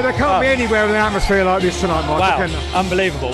But there can't be anywhere with an atmosphere like this tonight, Mike. Wow, unbelievable.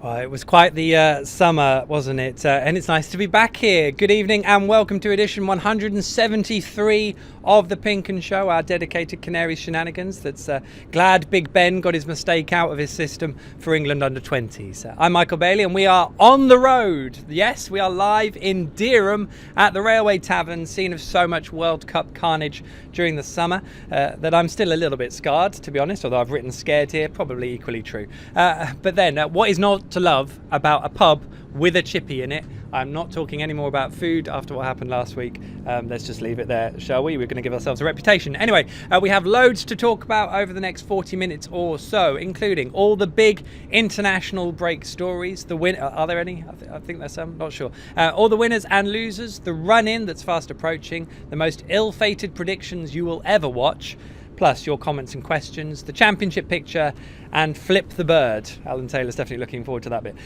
Well, it was quite the summer, wasn't it? And it's nice to be back here. Good evening and welcome to edition 173 of the PinkUn Show, our dedicated Canaries shenanigans. That's glad Big Ben got his mistake out of his system for England under 20s. I'm Michael Bailey and we are on the road. Yes, we are live in Dereham at the Railway Tavern, scene of so much World Cup carnage during the summer that I'm still a little bit scarred, to be honest, although I've written scared here, probably equally true. But then, what is not to love about a pub with a chippy in it? I'm not talking any more about food after what happened last week. Let's just leave it there, shall we? We're going to give ourselves a reputation. Anyway, we have loads to talk about over the next 40 minutes or so, including all the big international break stories. Are there any? I think there's some, not sure. All the winners and losers, the run-in that's fast approaching, the most ill-fated predictions you will ever watch, plus your comments and questions, the championship picture, and Flip the Bird. Alan Taylor's definitely looking forward to that bit.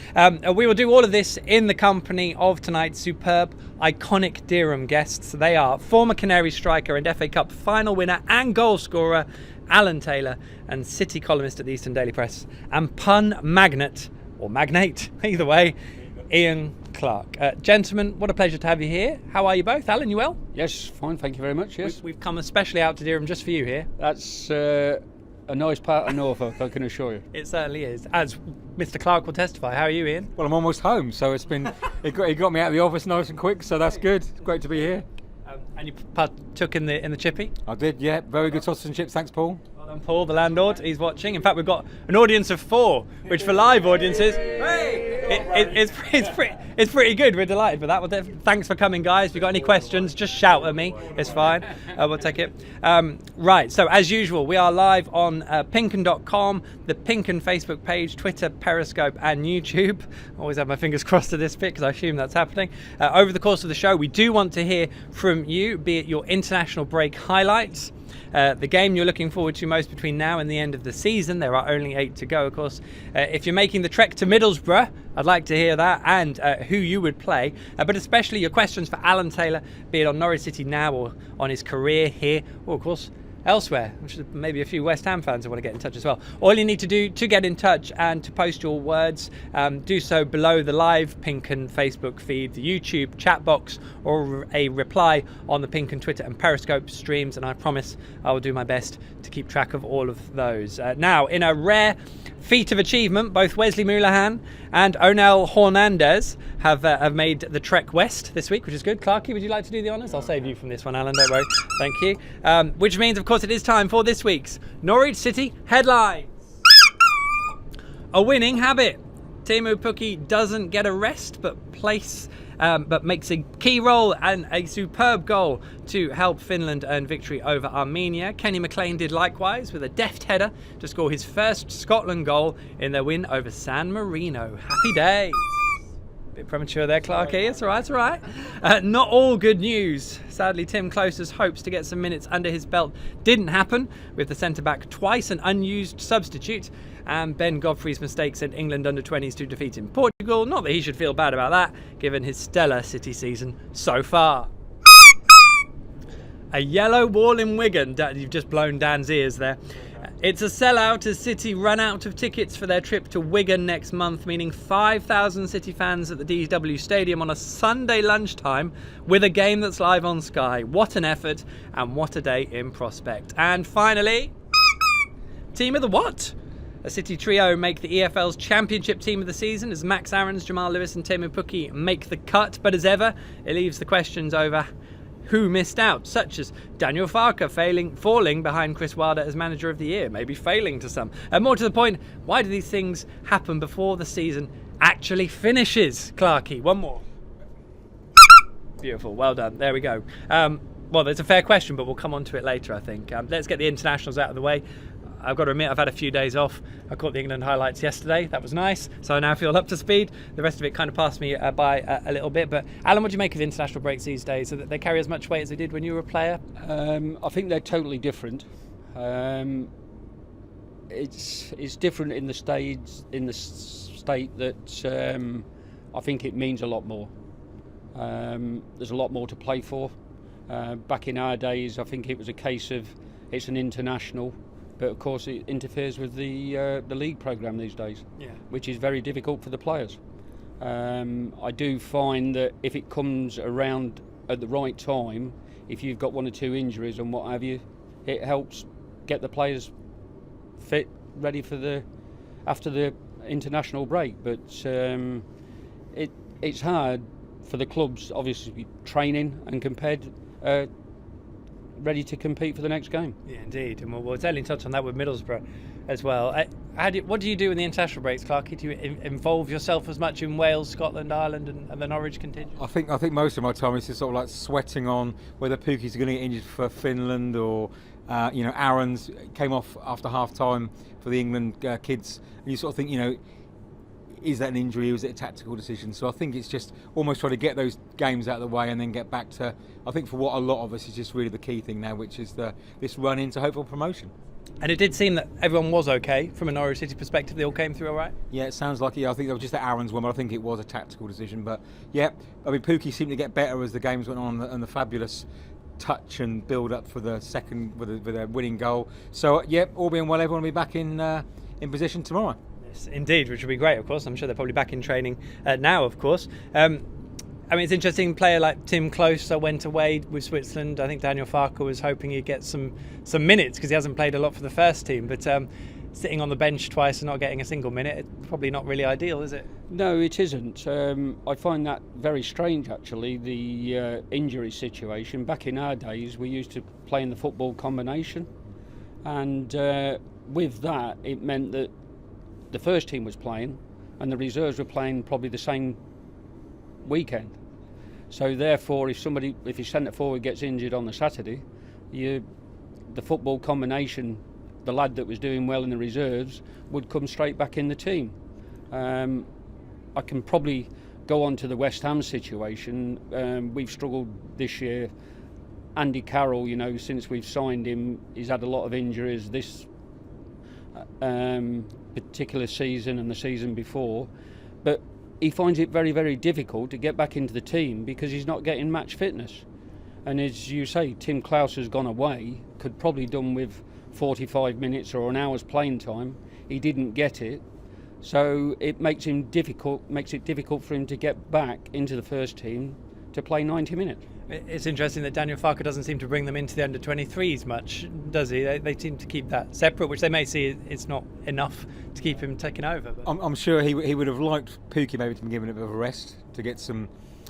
We will do all of this in the company of tonight's superb, iconic Dereham guests. They are former Canaries striker and FA Cup final winner and goal scorer Alan Taylor, and City columnist at the Eastern Daily Press, and pun magnate, or magnate, either way, Ian Clarke. Gentlemen, what a pleasure to have you here. How are you both? Alan, you well? Yes, fine, thank you very much, yes. We've come especially out to Dereham just for you here. That's a nice part of Norfolk, I can assure you. It certainly is, as Mr. Clarke will testify. How are you, Ian? Well, I'm almost home, so it got me out of the office nice and quick, so that's good. It's great to be here. And you partook in the chippy? I did, yeah. Very good sausage and chips, thanks, Paul. Well done, Paul, the landlord. He's watching. In fact, we've got an audience of 4, which for live audiences, it's pretty good. We're delighted with that. Well, thanks for coming, guys. If you've got any questions, just shout at me. It's fine. We'll take it. Right, so as usual, we are live on pinkun.com, the PinkUn Facebook page, Twitter, Periscope, and YouTube. I always have my fingers crossed to this bit because I assume that's happening. Over the course of the show, we do want to hear from you, be it your international break highlights, the game you're looking forward to most between now and the end of the season. There are only 8 to go, of course. If you're making the trek to Middlesbrough, I'd like to hear that, and who you would play, but especially your questions for Alan Taylor, be it on Norwich City now or on his career here, or of course elsewhere, which is maybe a few West Ham fans who want to get in touch as well. All you need to do to get in touch and to post your words, do so below the live PinkUn Facebook feed, the YouTube chat box, or a reply on the PinkUn Twitter and Periscope streams, and I promise I will do my best to keep track of all of those. Now, in a rare feat of achievement, both Wesley Moulahan and Onel Hernandez have made the trek west this week, which is good. Clarkey, would you like to do the honours? I'll save you from this one, Alan, don't worry. Thank you. Which means, of course, it is time for this week's Norwich City headlines. A winning habit. Teemu Pukki doesn't get a rest, but makes a key role and a superb goal to help Finland earn victory over Armenia. Kenny McLean did likewise with a deft header to score his first Scotland goal in their win over San Marino. Happy days. Bit premature there, Clarkey. It's all right, it's all right. Not all good news. Sadly, Tim Close's hopes to get some minutes under his belt didn't happen, with the centre-back twice an unused substitute, and Ben Godfrey's mistake sent England under-20s to defeat in Portugal. Not that he should feel bad about that, given his stellar City season so far. A yellow wall in Wigan. You've just blown Dan's ears there. It's a sellout as City run out of tickets for their trip to Wigan next month, meaning 5,000 City fans at the DW Stadium on a Sunday lunchtime with a game that's live on Sky. What an effort and what a day in prospect. And finally, team of the what? A City trio make the EFL's championship team of the season as Max Aarons, Jamal Lewis and Teemu Pukki make the cut. But as ever, it leaves the questions over who missed out, such as Daniel Farke falling behind Chris Wilder as manager of the year, maybe failing to some. And more to the point, why do these things happen before the season actually finishes? Clarkey, one more. Beautiful, well done, there we go. Well, there's a fair question, but we'll come on to it later, I think. Let's get the internationals out of the way. I've got to admit, I've had a few days off. I caught the England highlights yesterday. That was nice. So I now feel up to speed. The rest of it kind of passed me by a little bit. But Alan, what do you make of the international breaks these days? So that they carry as much weight as they did when you were a player? I think they're totally different. it's different in the state that I think it means a lot more. There's a lot more to play for. Back in our days, I think it was a case of it's an international, but of course it interferes with the league programme these days, which is very difficult for the players. I do find that if it comes around at the right time, if you've got 1 or 2 injuries and what have you, it helps get the players fit, ready for after the international break. But it's hard for the clubs, obviously, training and compared, ready to compete for the next game. Yeah, indeed, and we'll certainly touch on that with Middlesbrough as well. What do you do in the international breaks, Clarke? Do you involve yourself as much in Wales, Scotland, Ireland, and the Norwich contingent? I think most of my time is just sort of like sweating on whether Pookie's going to get injured for Finland or Aaron's came off after half time for the England kids, and you sort of think, is that an injury or is it a tactical decision? So I think it's just almost trying to get those games out of the way and then get back to, I think for what a lot of us is just really the key thing now, which is this run into hopeful promotion. And it did seem that everyone was okay from a Norwich City perspective. They all came through all right? Yeah, it sounds like, I think that was just the Aaron's one, but I think it was a tactical decision. But yeah, I mean, Pookie seemed to get better as the games went on, and the fabulous touch and build up for the second with a winning goal. So yeah, all being well, everyone will be back in position tomorrow. Yes, indeed, which would be great, of course. I'm sure they're probably back in training now, of course. I mean, it's interesting. A player like Tim Closer went away with Switzerland. I think Daniel Farke was hoping he'd get some minutes because he hasn't played a lot for the first team. But sitting on the bench twice and not getting a single minute, it's probably not really ideal, is it? No, it isn't. I find that very strange, actually, the injury situation. Back in our days, we used to play in the football combination. And with that, it meant that the first team was playing and the reserves were playing probably the same weekend. So therefore, if your centre forward gets injured on the Saturday, the football combination, the lad that was doing well in the reserves would come straight back in the team. I can probably go on to the West Ham situation. We've struggled this year. Andy Carroll, since we've signed him, he's had a lot of injuries this particular season and the season before, but he finds it very, very difficult to get back into the team because he's not getting match fitness. And as you say, Tim Klaus has gone away, could probably done with 45 minutes or an hour's playing time. He didn't get it, so it makes it difficult for him to get back into the first team to play 90 minutes. It's interesting that Daniel Farke doesn't seem to bring them into the under-23s much, does he? They seem to keep that separate, which they may see it's not enough to keep him taking over. But I'm sure he would have liked Pookie maybe to be given a bit of a rest to get some,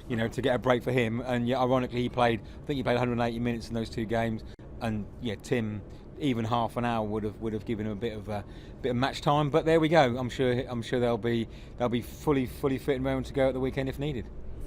to get a break for him. And yeah, ironically, he played 180 minutes in those 2 games. And yeah, Tim, even half an hour would have given him a bit of match time. But there we go. I'm sure they'll be fully fit and raring to go at the weekend if needed.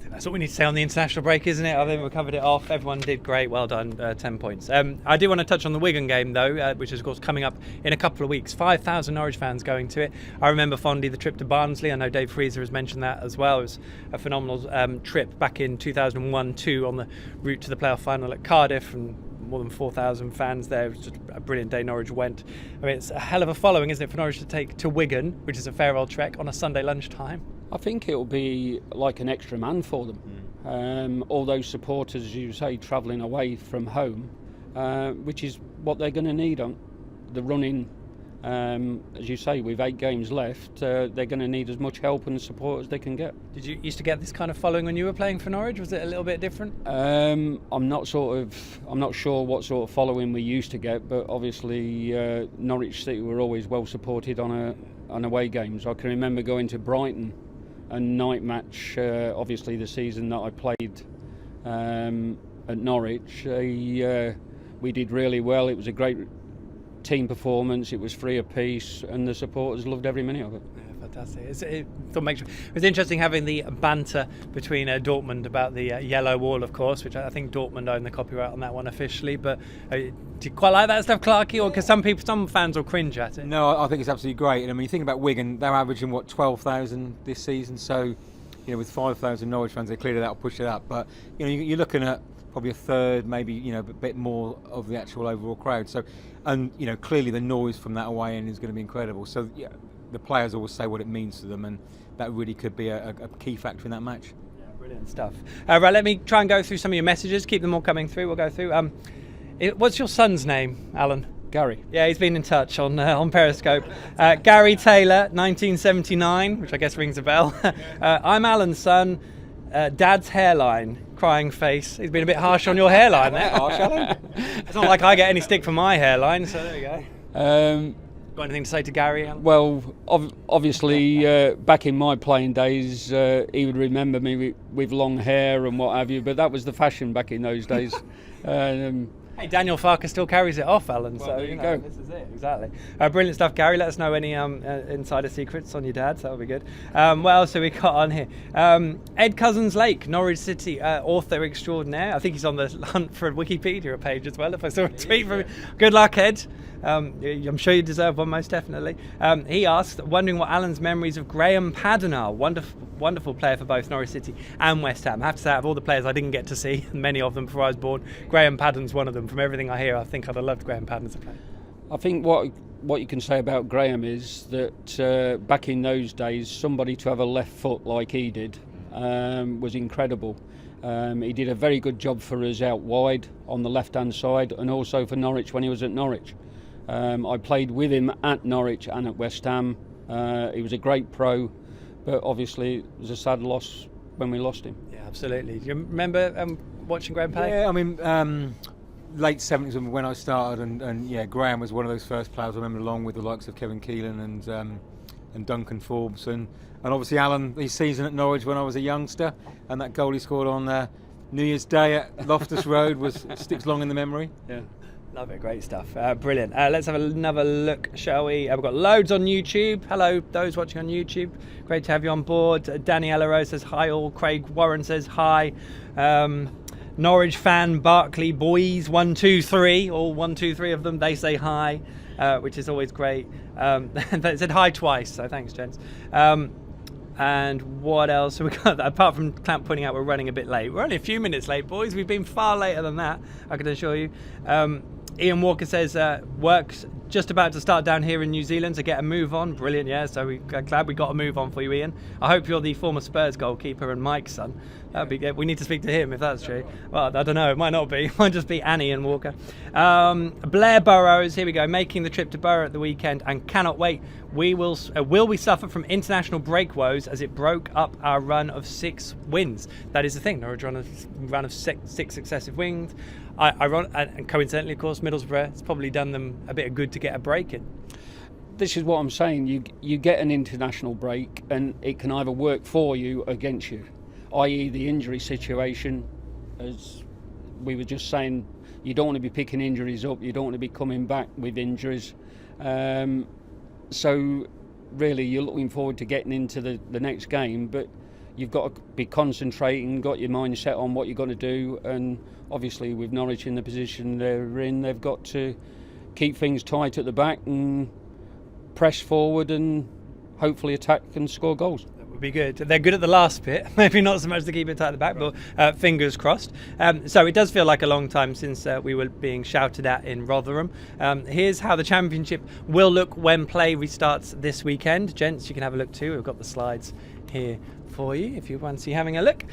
That's what we need to say on the international break, isn't it? I think we covered it off. Everyone did great. Well done. 10 points. I do want to touch on the Wigan game, though, which is, of course, coming up in a couple of weeks. 5,000 Norwich fans going to it. I remember fondly the trip to Barnsley. I know Dave Freezer has mentioned that as well. It was a phenomenal trip back in 2001-2 on the route to the playoff final at Cardiff, and more than 4,000 fans there. It was just a brilliant day Norwich went. I mean, it's a hell of a following, isn't it, for Norwich to take to Wigan, which is a fair old trek, on a Sunday lunchtime? I think it'll be like an extra man for them. All those supporters, as you say, travelling away from home, which is what they're going to need on the running. As you say, with 8 games left, they're going to need as much help and support as they can get. Did you used to get this kind of following when you were playing for Norwich? Was it a little bit different? I'm not sure what sort of following we used to get, but obviously Norwich City were always well supported on away games. I can remember going to Brighton and night match, obviously the season that I played at Norwich. We did really well. It was a great team performance. It was free apiece, and the supporters loved every minute of it. Yeah, fantastic. It was interesting having the banter between Dortmund about the yellow wall, of course, which I think Dortmund own the copyright on that one officially. But do you quite like that stuff, Clarke? Or because some fans will cringe at it? No, I think it's absolutely great. And I mean, you think about Wigan, they're averaging 12,000 this season. So, with 5,000 Norwich fans, clearly that'll push it up. But you're looking at probably a third, maybe a bit more of the actual overall crowd. So, and clearly the noise from that away end is going to be incredible. So yeah, the players always say what it means to them, and that really could be a key factor in that match. Yeah, brilliant stuff. Right, let me try and go through some of your messages. Keep them all coming through. We'll go through. What's your son's name, Alan? Gary. Yeah, he's been in touch on Periscope. Gary Taylor, 1979, which I guess rings a bell. I'm Alan's son. Dad's hairline, crying face. He's been a bit harsh on your hairline there, harsh, Alan. It's not like I get any stick from my hairline, so there you go. Got anything to say to Gary, Alan? Well, obviously, back in my playing days, he would remember me with long hair and what have you, but that was the fashion back in those days. Hey, Daniel Farker still carries it off, Alan. Well, so there you go. This is it, exactly. Brilliant stuff, Gary. Let us know any insider secrets on your dad. So that would be good. What else have we got on here? Ed Cousins Lake, Norwich City, author extraordinaire. I think he's on the hunt for a Wikipedia page as well. If I saw a tweet from him, good luck, Ed. I'm sure you deserve one, most definitely. He asked, wondering what Alan's memories of Graham Padden are. Wonderful player for both Norwich City and West Ham. I have to say, out of all the players I didn't get to see, many of them before I was born, Graham Padden's one of them. From everything I hear, I think I'd have loved Graham Padden as a player. I think what you can say about Graham is that back in those days, somebody to have a left foot like he did was incredible. He did a very good job for us out wide on the left-hand side, and also for Norwich when he was at Norwich. I played with him at Norwich and at West Ham. He was a great pro, but obviously it was a sad loss when we lost him. Yeah, absolutely. Do you remember watching Graham play? Yeah, I mean, late 70s when I started, and yeah, Graham was one of those first players I remember, along with the likes of Kevin Keelan and Duncan Forbes, and obviously Alan, his season at Norwich when I was a youngster, and that goal he scored on New Year's Day at Loftus Road sticks long in the memory. Yeah. Love it, great stuff. Brilliant. Let's have another look, shall we? We've got loads on YouTube. Hello, those watching on YouTube. Great to have you on board. Daniela Rose says hi all. Craig Warren says hi. Norwich fan Barclay Boys 1 2 3, all 1 2 3 of them. They say hi, which is always great. They said hi twice, so thanks, gents. And what else have we got? Apart from Clamp pointing out we're running a bit late. We're only a few minutes late, boys. We've been far later than that, I can assure you. Ian Walker says work's just about to start down here in New Zealand to get a move on. Brilliant, yeah. So we're glad we got a move on for you, Ian. I hope you're the former Spurs goalkeeper and Mike's son. That'd be good. We need to speak to him if that's true. Well, I don't know. It might not be. It might just be Annie and Walker. Blair Burrows, here we go, making the trip to Borough at the weekend and cannot wait. Will we suffer from international break woes as it broke up our run of 6 wins? That is the thing. Norwich run of six successive wins. And coincidentally, of course, Middlesbrough, it's probably done them a bit of good to get a break in. This is what I'm saying. You get an international break, and it can either work for you or against you, i.e. the injury situation. As we were just saying, you don't want to be picking injuries up. You don't want to be coming back with injuries. So really, you're looking forward to getting into the next game, but you've got to be concentrating, got your mind set on what you're going to do, and obviously with Norwich in the position they're in, they've got to keep things tight at the back and press forward and hopefully attack and score goals. That would be good. They're good at the last bit, maybe not so much to keep it tight at the back, but fingers crossed. So it does feel like a long time since we were being shouted at in Rotherham. Here's how the Championship will look when play restarts this weekend. Gents, you can have a look too. We've got the slides here for you if you fancy having a look.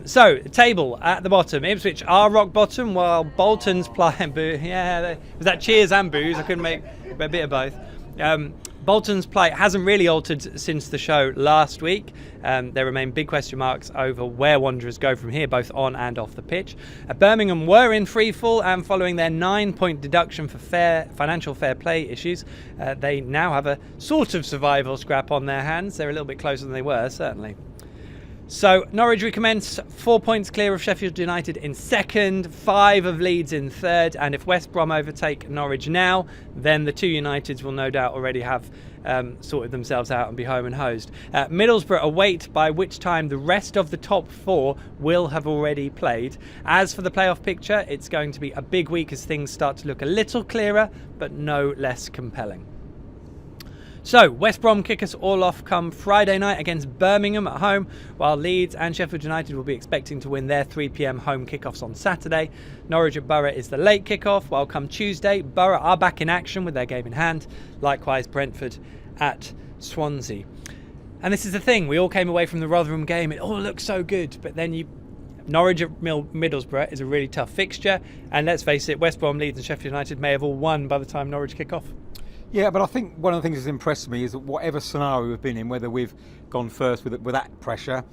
So table at the bottom, Ipswich are rock bottom while Bolton's playing boo. Yeah, was that cheers and boos? I couldn't make a bit of both. Bolton's play hasn't really altered since the show last week. There remain big question marks over where Wanderers go from here, both on and off the pitch. Birmingham were in freefall, and following their 9-point deduction for financial fair play issues, they now have a sort of survival scrap on their hands. They're a little bit closer than they were, certainly. So Norwich recommence 4 points clear of Sheffield United in second, 5 of Leeds in third, and if West Brom overtake Norwich now, then the two Uniteds will no doubt already have sorted themselves out and be home and hosed. Middlesbrough await by which time the rest of the top 4 will have already played. As for the playoff picture, it's going to be a big week as things start to look a little clearer, but no less compelling. So, West Brom kick us all off come Friday night against Birmingham at home, while Leeds and Sheffield United will be expecting to win their 3 p.m. home kickoffs on Saturday. Norwich at Borough is the late kickoff, while come Tuesday, Borough are back in action with their game in hand. Likewise, Brentford at Swansea. And this is the thing, we all came away from the Rotherham game, it all looked so good, but then Norwich at Middlesbrough is a really tough fixture, and let's face it, West Brom, Leeds and Sheffield United may have all won by the time Norwich kick off. Yeah, but I think one of the things that's impressed me is that whatever scenario we've been in, whether we've gone first with that pressure,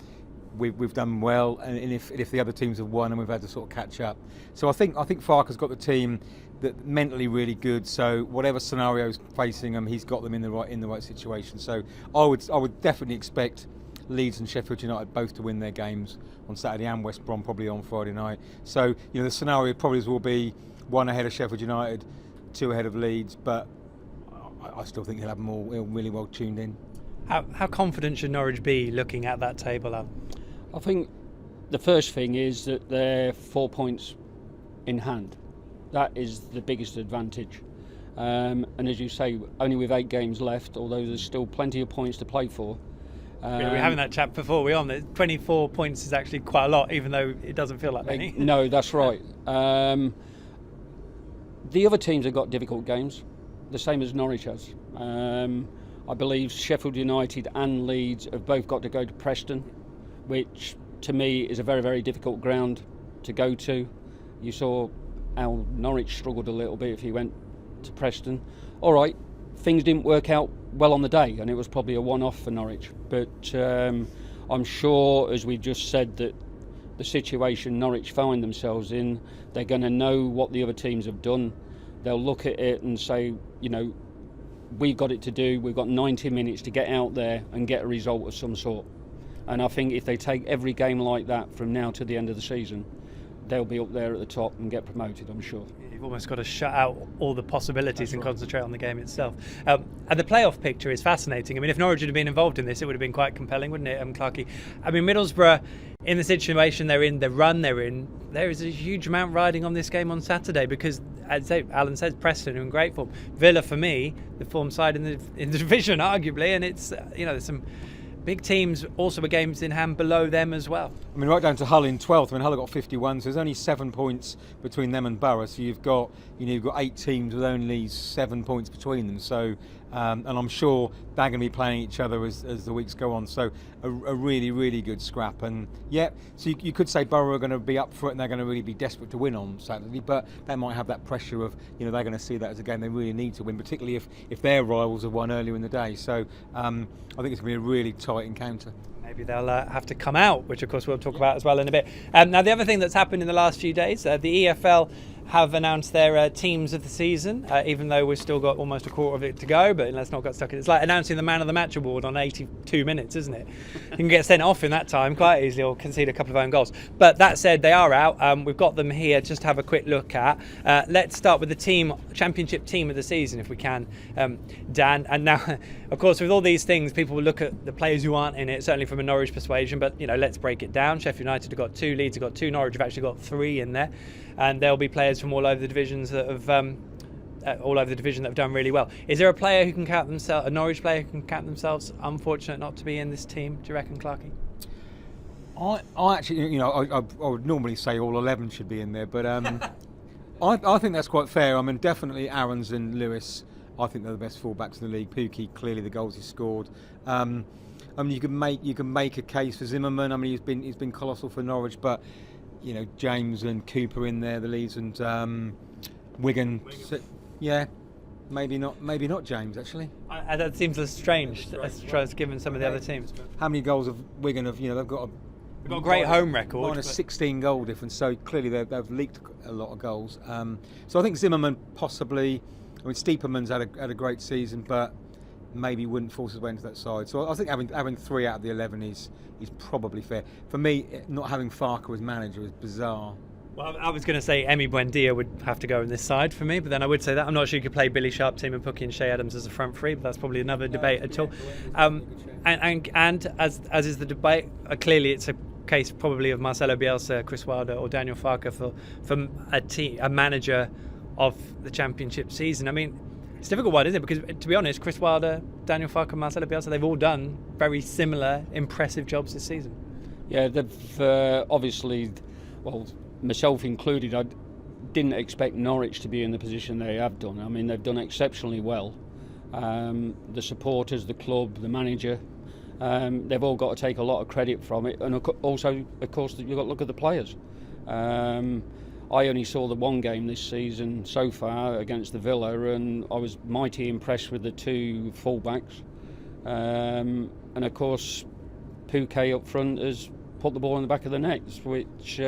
we've done well, and if the other teams have won and we've had to sort of catch up. So I think Farke's got the team that mentally really good. So whatever scenario's facing them, he's got them in the right situation. So I would definitely expect Leeds and Sheffield United both to win their games on Saturday, and West Brom probably on Friday night. So the scenario probably will be 1 ahead of Sheffield United, 2 ahead of Leeds, but I still think he'll have them all really well tuned in. How confident should Norwich be looking at that table, Alan? I think the first thing is that they're 4 points in hand. That is the biggest advantage. And as you say, only with 8 games left, although there's still plenty of points to play for. We were having that chat before we're on. 24 points is actually quite a lot, even though it doesn't feel like many. No, that's right. The other teams have got difficult games, the same as Norwich has. I believe Sheffield United and Leeds have both got to go to Preston, which to me is a very, very difficult ground to go to. You saw how Norwich struggled a little bit if he went to Preston. All right, things didn't work out well on the day, and it was probably a one-off for Norwich. But I'm sure, as we just said, that the situation Norwich find themselves in, they're going to know what the other teams have done. They'll look at it and say, we've got it to do. We've got 90 minutes to get out there and get a result of some sort. And I think if they take every game like that from now to the end of the season, they'll be up there at the top and get promoted, I'm sure. You've almost got to shut out all the possibilities and concentrate on the game itself. And the playoff picture is fascinating. I mean, if Norwich had been involved in this, it would have been quite compelling, wouldn't it, Clarke? I mean, Middlesbrough, in the situation they're in, the run they're in, there is a huge amount riding on this game on Saturday because, as Alan says, Preston are in great form. Villa, for me, the form side in the division, arguably, and it's, there's some big teams also with games in hand below them as well. I mean, right down to Hull in 12th. I mean, Hull have got 51, so there's only 7 points between them and Borough. So you've got 8 teams with only 7 points between them. So, and I'm sure they're going to be playing each other as the weeks go on. So a really, really good scrap. And yeah, so you could say Borough are going to be up for it and they're going to really be desperate to win on Saturday. But they might have that pressure of, they're going to see that as a game they really need to win, particularly if their rivals have won earlier in the day. So I think it's going to be a really tight encounter. Maybe they'll have to come out, which of course we'll talk about as well in a bit. Now, the other thing that's happened in the last few days, the EFL have announced their teams of the season, even though we've still got almost a quarter of it to go, but let's not get stuck in it. It's like announcing the Man of the Match award on 82 minutes, isn't it? You can get sent off in that time quite easily or concede a couple of own goals. But that said, they are out. We've got them here just to have a quick look at. Let's start with the championship team of the season, if we can, Dan. And now, of course, with all these things, people will look at the players who aren't in it, certainly from a Norwich persuasion, but, let's break it down. Sheffield United have got 2, Leeds have got 2, Norwich have actually got 3 in there. And there'll be players from all over the divisions that have done really well. Is there a player who can count themselves, a Norwich player who can count themselves unfortunate not to be in this team? Do you reckon, Clarke? I actually, I would normally say all 11 should be in there, but I think that's quite fair. I mean, definitely Aarons and Lewis, I think they're the best fullbacks in the league. Pukki, clearly the goals he scored. I mean, you can make a case for Zimmerman. I mean, he's been colossal for Norwich, but James and Cooper in there, the Leeds and Wigan. So, yeah, maybe not James actually. That seems strange as given some of the other teams. How many goals have Wigan have? They've got a great home record. Minus 16 goal difference. So clearly they've leaked a lot of goals. So I think Zimmerman possibly. I mean, Stiepermann's had a great season, but maybe wouldn't force his way into that side. So I think having 3 out of the 11 is probably fair. For me, not having Farke as manager is bizarre. Well, I was going to say Emi Buendia would have to go on this side for me, but then I would say that I'm not sure you could play Billy Sharp, Timo Pukki and Shea Adams as a front three, but that's probably another debate at all. And as is the debate, clearly it's a case probably of Marcelo Bielsa, Chris Wilder or Daniel Farke for a manager of the championship season. I mean, It's a difficult one, isn't it? Because, to be honest, Chris Wilder, Daniel Farke and Marcelo Bielsa, they've all done very similar, impressive jobs this season. Yeah, they've obviously, well, myself included, I didn't expect Norwich to be in the position they have done. I mean, they've done exceptionally well. The supporters, the club, the manager, they've all got to take a lot of credit from it. And also, of course, you've got to look at the players. I only saw the one game this season so far against the Villa, and I was mighty impressed with the two full-backs. And of course, Pouquet up front has put the ball in the back of the net, which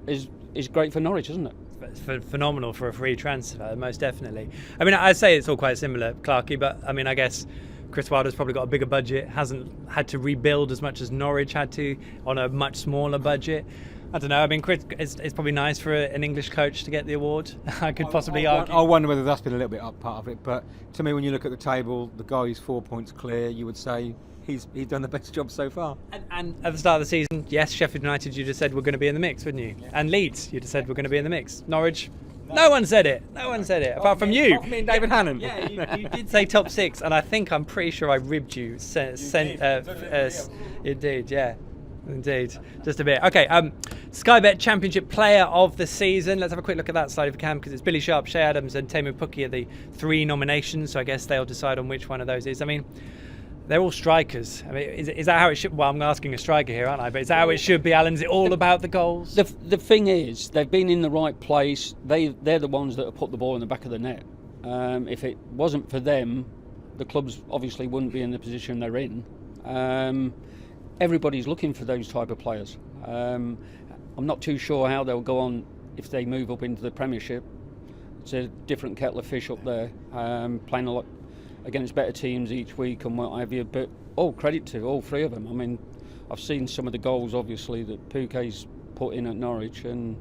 is great for Norwich, isn't it? It's phenomenal for a free transfer, most definitely. I mean, I'd say it's all quite similar, Clarkey, but I mean, I guess Chris Wilder's probably got a bigger budget, hasn't had to rebuild as much as Norwich had to on a much smaller budget. I don't know. I mean, it's probably nice for an English coach to get the award. I could possibly argue. I wonder whether that's been a little bit up part of it. But to me, when you look at the table, the guy who's 4 points clear, you would say he's done the best job so far. And at the start of the season, yes, Sheffield United, you'd have said we're going to be in the mix, wouldn't you? Yeah. And Leeds, you'd have said we're going to be in the mix. Norwich, no one said it. No one said it, apart from you. Apart from me and David Hannon. Yeah, you did say top six, and I'm pretty sure I ribbed you. Indeed, yeah. Indeed, just a bit. Okay, Sky Bet Championship Player of the Season. Let's have a quick look at that slide if we can, because it's Billy Sharp, Shea Adams and Teemu Pukki are the 3 nominations, so I guess they'll decide on which one of those is. I mean, they're all strikers. I mean, is that how it should? Well, I'm asking a striker here, aren't I? But is that how it should be, Alan? Is it all about the goals? The thing is, they've been in the right place. They're the ones that have put the ball in the back of the net. If it wasn't for them, the clubs obviously wouldn't be in the position they're in. Everybody's looking for those type of players. I'm not too sure how they'll go on if they move up into the Premiership. It's a different kettle of fish up there, playing a lot against better teams each week and what have you. But all credit to all 3 of them. I mean, I've seen some of the goals, obviously, that Pouquet's put in at Norwich, and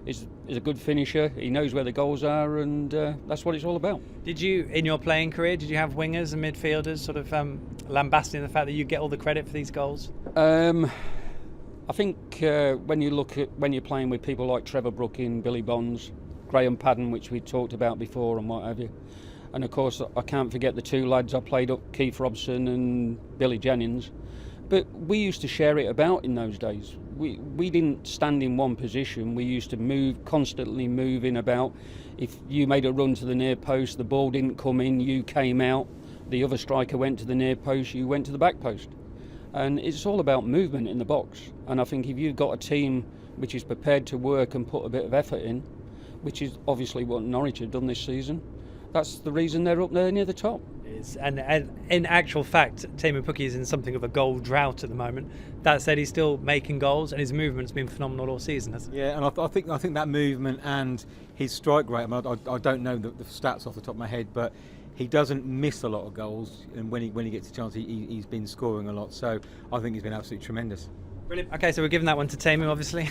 is a good finisher. He knows where the goals are, and that's what it's all about. Did you, in your playing career, did you have wingers and midfielders sort of lambasting the fact that you get all the credit for these goals? I think when you're playing with people like Trevor Brooking, Billy Bonds, Graham Padden, which we talked about before, and what have you, and of course I can't forget the 2 lads I played up, Keith Robson and Billy Jennings. But we used to share it about in those days. We didn't stand in one position. We used to constantly moving about. If you made a run to the near post, the ball didn't come in, you came out. The other striker went to the near post, you went to the back post. And it's all about movement in the box. And I think if you've got a team which is prepared to work and put a bit of effort in, which is obviously what Norwich have done this season, that's the reason they're up there near the top. And in actual fact, Teemu Pukki is in something of a goal drought at the moment. That said, he's still making goals, and his movement's been phenomenal all season, hasn't it? Yeah, and I think that movement and his strike rate. I mean, I don't know the stats off the top of my head, but he doesn't miss a lot of goals, and when he gets a chance, he's been scoring a lot. So I think he's been absolutely tremendous. Brilliant. Okay, so we're giving that one to Teemu, obviously,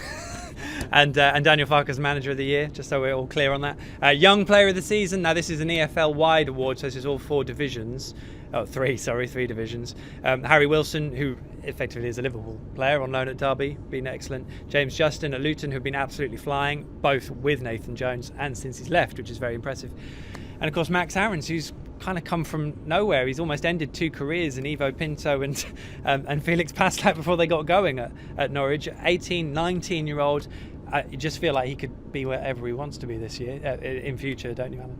and Daniel Farke as Manager of the Year, just so we're all clear on that. Young Player of the Season. Now, this is an EFL-wide award, so this is all 4 divisions. Oh, 3 divisions. Harry Wilson, who effectively is a Liverpool player on loan at Derby, been excellent. James Justin at Luton, who've been absolutely flying, both with Nathan Jones and since he's left, which is very impressive. And of course, Max Aarons, who's kind of come from nowhere. He's almost ended 2 careers in Ivo Pinto and Felix Passlack before they got going at Norwich. 18, 19-year-old. You just feel like he could be wherever he wants to be this year, in future, don't you, Alan?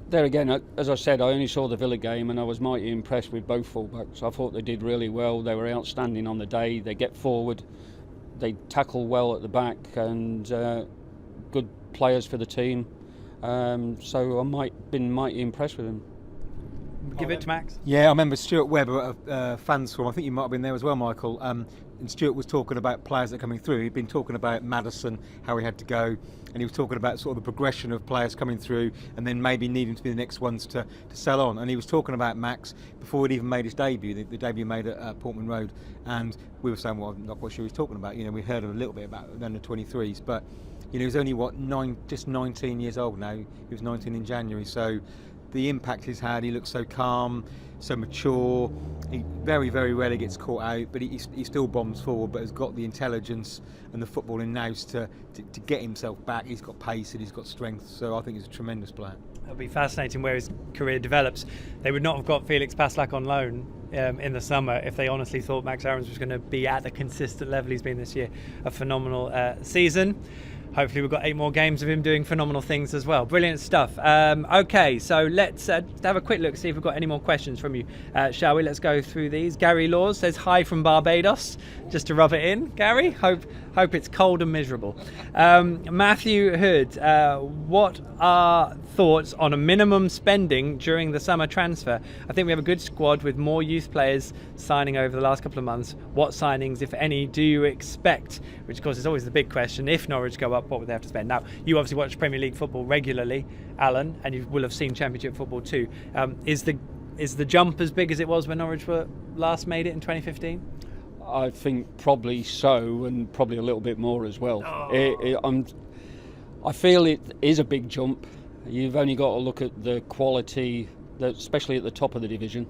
There again, as I said, I only saw the Villa game and I was mighty impressed with both fullbacks. I thought they did really well. They were outstanding on the day. They get forward, they tackle well at the back, and good players for the team. So been mighty impressed with them. Give it to Max. Yeah, I remember Stuart Webber at Fans Forum. I think you might have been there as well, Michael. And Stuart was talking about players that are coming through. He'd been talking about Maddison, how he had to go, and he was talking about sort of the progression of players coming through and then maybe needing to be the next ones to sell on. And he was talking about Max before he'd even made his debut, the debut made at Portman Road. And we were saying, well, I'm not quite sure he was talking about. You know, we heard a little bit about the under 23s, but you know, he was only just 19 years old now. He was 19 in January, so the impact he's had. He looks so calm, so mature. He very, very rarely gets caught out, but he still bombs forward, but has got the intelligence and the footballing nous to get himself back. He's got pace and he's got strength, so I think he's a tremendous player. It'll be fascinating where his career develops. They would not have got Felix Paslak on loan in the summer if they honestly thought Max Aarons was going to be at the consistent level he's been this year. A phenomenal season. Hopefully we've got 8 more games of him doing phenomenal things as well. Brilliant stuff. Okay, so let's have a quick look, see if we've got any more questions from you, shall we? Let's go through these. Gary Laws says hi from Barbados, just to rub it in. Gary, hope it's cold and miserable. Matthew Hood, what are thoughts on a minimum spending during the summer transfer? I think we have a good squad with more youth players signing over the last couple of months. What signings, if any, do you expect? Which, of course, is always the big question. If Norwich go up, what would they have to spend? Now, you obviously watch Premier League football regularly, Alan, and you will have seen Championship football too. Is the jump as big as it was when Norwich were last made it in 2015? I think probably so, and probably a little bit more as well. I feel it is a big jump. You've only got to look at the quality, especially at the top of the division.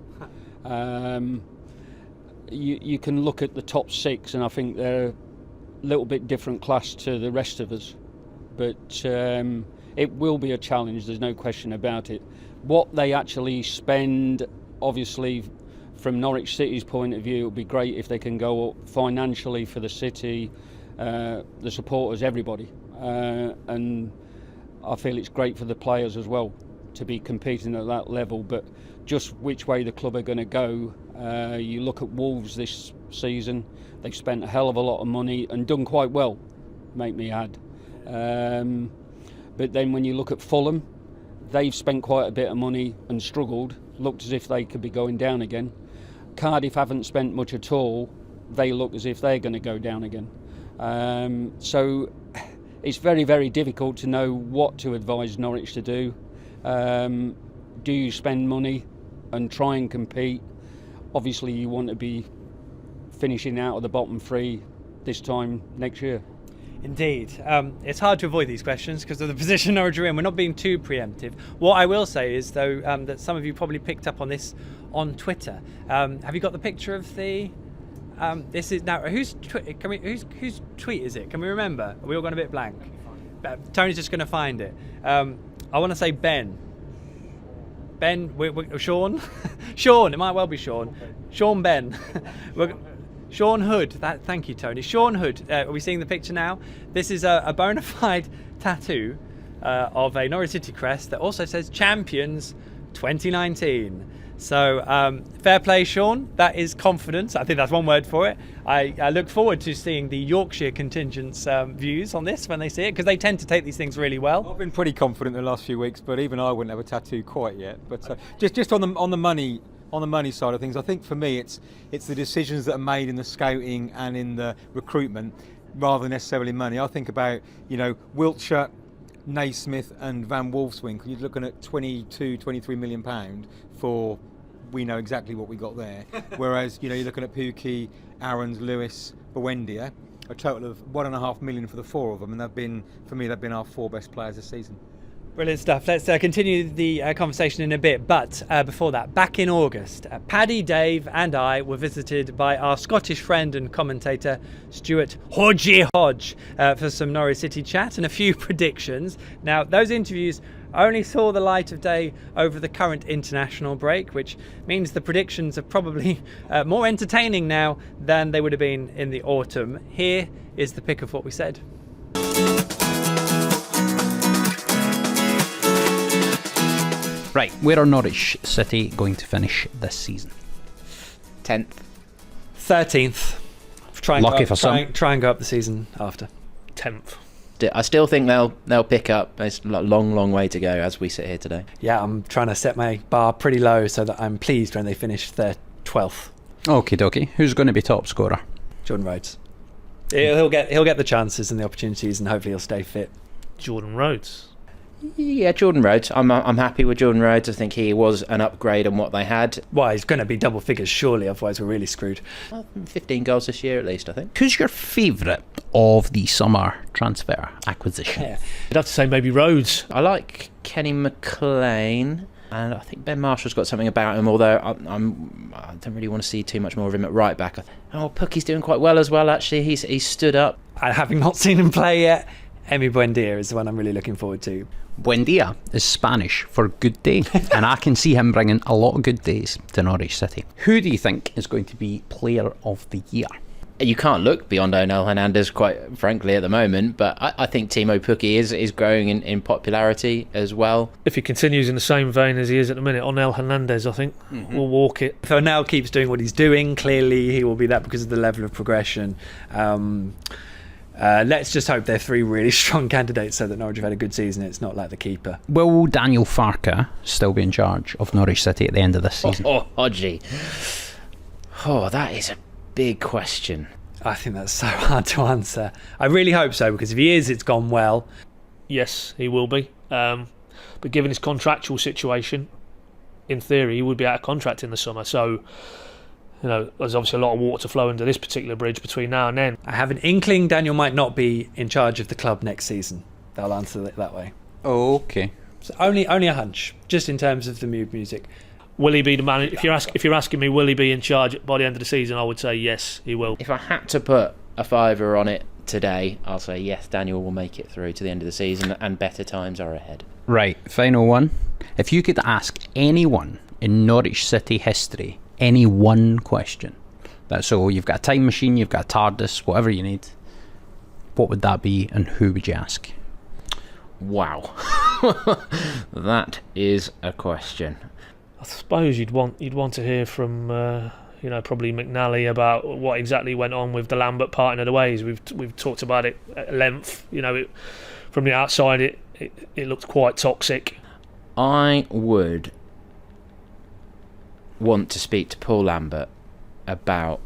You can look at the top 6, and I think they're a little bit different class to the rest of us. But it will be a challenge, there's no question about it. What they actually spend, obviously, from Norwich City's point of view, it would be great if they can go up financially for the city, the supporters, everybody. And I feel it's great for the players as well to be competing at that level. But just which way the club are going to go, you look at Wolves this season, they've spent a hell of a lot of money and done quite well, make me add. But then when you look at Fulham, they've spent quite a bit of money and struggled, looked as if they could be going down again. Cardiff haven't spent much at all, they look as if they're going to go down again. So it's very, very difficult to know what to advise Norwich to do. Do you spend money and try and compete? Obviously you want to be finishing out of the bottom 3 this time next year. Indeed. It's hard to avoid these questions because of the position Norwich are in. We're not being too preemptive. What I will say is, though, that some of you probably picked up on this on Twitter. Have you got the picture of the... this is now... Whose tweet is it? Can we remember? Are we all gone a bit blank? Tony's just going to find it. I want to say Ben. Sean? Sean, it might well be Sean. Sean Ben. Sean Hood, thank you, Tony. Sean Hood, are we seeing the picture now? This is a bona fide tattoo of a Norwich City crest that also says Champions 2019. So fair play, Sean. That is confidence. I think that's one word for it. I look forward to seeing the Yorkshire contingent's views on this when they see it, because they tend to take these things really well. I've been pretty confident in the last few weeks, but even I wouldn't have a tattoo quite yet. But just on the money. On the money side of things, I think for me it's the decisions that are made in the scouting and in the recruitment rather than necessarily money. I think about, Wiltshire, Naismith and Van Wolfswinkel. You're looking at £22-23 million for, we know exactly what we got there. Whereas, you're looking at Pukki, Aarons, Lewis, Buendia, a total of £1.5 million for the 4 of them, and they've been our 4 best players this season. Brilliant stuff. Let's continue the conversation in a bit. But before that, back in August, Paddy, Dave and I were visited by our Scottish friend and commentator, Stuart Hodge, for some Norwich City chat and a few predictions. Now, those interviews only saw the light of day over the current international break, which means the predictions are probably more entertaining now than they would have been in the autumn. Here is the pick of what we said. Right, where are Norwich City going to finish this season? 10th. 13th. Try and go up the season after. 10th. I still think they'll pick up. It's a long way to go as we sit here today. Yeah, I'm trying to set my bar pretty low so that I'm pleased when they finish their 12th. Okie dokie. Who's going to be top scorer? Jordan Rhodes. He'll get the chances and the opportunities, and hopefully he'll stay fit. Jordan Rhodes. Yeah, Jordan Rhodes. I'm happy with Jordan Rhodes. I think he was an upgrade on what they had. Well, he's going to be double figures surely, otherwise we're really screwed. 15 goals this year at least, I think. Who's your favourite of the summer transfer acquisition? Yeah. I'd have to say maybe Rhodes. I like Kenny McLean. And I think Ben Marshall's got something about him, although I don't really want to see too much more of him at right back. Pukki's doing quite well as well, actually. He's stood up. And having not seen him play yet, Emi Buendia is the one I'm really looking forward to. Buen dia is Spanish for good day, and I can see him bringing a lot of good days to Norwich City. Who do you think is going to be Player of the Year? You can't look beyond Onel Hernandez, quite frankly, at the moment, but I think Timo Pukki is growing in popularity as well. If he continues in the same vein as he is at the minute, Onel Hernandez, I think, will walk it. If Onel keeps doing what he's doing, clearly he will be that because of the level of progression. Let's just hope they're three really strong candidates so that Norwich have had a good season. It's not like the keeper. Will Daniel Farke still be in charge of Norwich City at the end of this season? Hodgie. Oh, that is a big question. I think that's so hard to answer. I really hope so, because if he is, it's gone well. Yes, he will be. But given his contractual situation, in theory, he would be out of contract in the summer. So, there's obviously a lot of water to flow under this particular bridge between now and then. I have an inkling Daniel might not be in charge of the club next season. They'll answer it that way. Okay. So only a hunch, just in terms of the mood music. Will he be the manager? If you're asking me, will he be in charge by the end of the season? I would say yes, he will. If I had to put a fiver on it today, I'll say yes, Daniel will make it through to the end of the season, and better times are ahead. Right, final one. If you could ask anyone in Norwich City history any one question, so you've got a time machine, you've got a TARDIS, whatever you need, what would that be, and who would you ask? Wow. That is a question. I suppose you'd want to hear from probably McNally about what exactly went on with the Lambert parting of the ways. We've talked about it at length. From the outside it looked quite toxic. I would want to speak to Paul Lambert about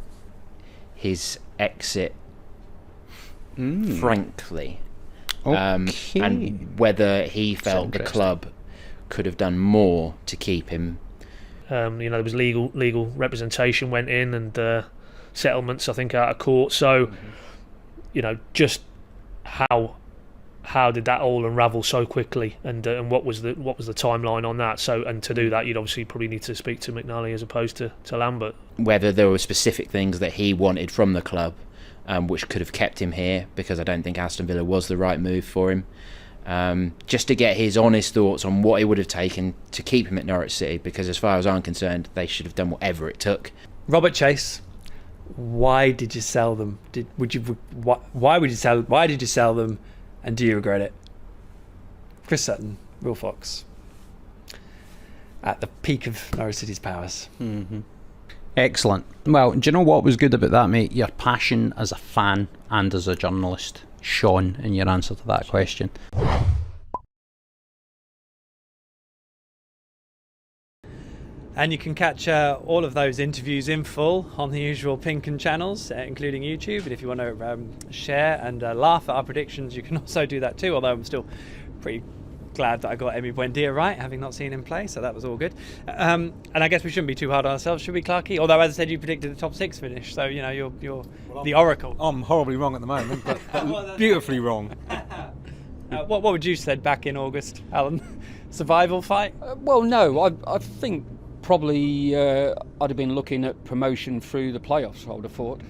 his exit, frankly, Okay. and whether he felt the club could have done more to keep him. There was legal representation went in, and settlements, I think, out of court. So, just how did that all unravel so quickly, and what was the timeline on that? So, and to do that, you'd obviously probably need to speak to McNally as opposed to Lambert. Whether there were specific things that he wanted from the club, which could have kept him here, because I don't think Aston Villa was the right move for him. Just to get his honest thoughts on what it would have taken to keep him at Norwich City, because as far as I'm concerned, they should have done whatever it took. Robert Chase, why did you sell them? Why did you sell them, and do you regret it? Chris Sutton, Will Fox, at the peak of Norwich City's powers. Mm-hmm. Excellent. Well, do you know what was good about that, mate? Your passion as a fan and as a journalist shone in your answer to that question. And you can catch all of those interviews in full on the usual PinkUn channels, including YouTube. And if you want to share and laugh at our predictions, you can also do that too, although I'm still pretty glad that I got Emi Buendia right, having not seen him play, so that was all good. And I guess we shouldn't be too hard on ourselves, should we, Clarkey? Although, as I said, you predicted the top 6 finish, so you're the oracle. I'm horribly wrong at the moment, but beautifully wrong. What would you said back in August, Alan? Survival fight? Well, no, I think probably I'd have been looking at promotion through the playoffs, I would have thought.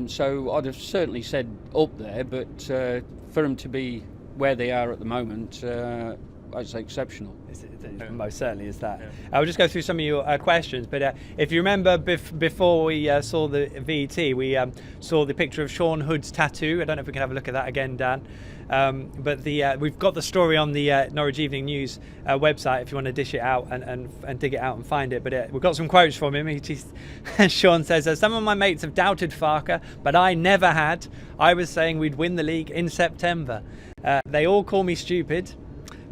So I'd have certainly said up there, but for them to be where they are at the moment, I'd say exceptional. Most certainly is that. I'll just go through some of your questions, but if you remember before we saw the VT, we saw the picture of Sean Hood's tattoo. I don't know if we can have a look at that again, Dan. But we've got the story on the Norwich Evening News website if you want to dish it out and dig it out and find it. But we've got some quotes from him. Sean says, some of my mates have doubted Farke, but I never had. I was saying we'd win the league in September. They all call me stupid,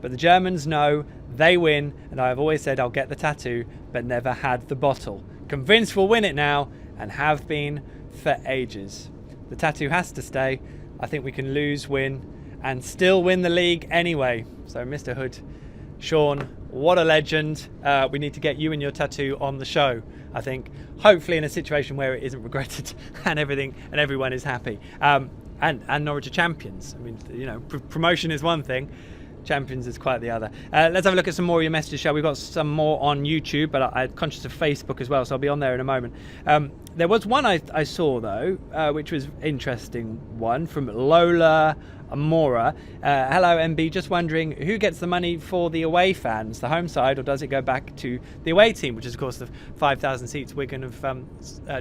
but the Germans know they win, and I have always said I'll get the tattoo, but never had the bottle. Convinced we'll win it now, and have been for ages. The tattoo has to stay. I think we can lose, win, and still win the league anyway. So Mr. Hood, Sean, what a legend. We need to get you and your tattoo on the show, I think. Hopefully in a situation where it isn't regretted and everyone is happy. And Norwich are champions. I mean, promotion is one thing. Champions is quite the other. Let's have a look at some more of your messages, shall we? We've got some more on YouTube, but I'm conscious of Facebook as well, so I'll be on there in a moment. There was one I saw, though, which was interesting one from Lola Amora. Hello, MB. Just wondering, who gets the money for the away fans, the home side, or does it go back to the away team, which is, of course, the 5,000 seats Wigan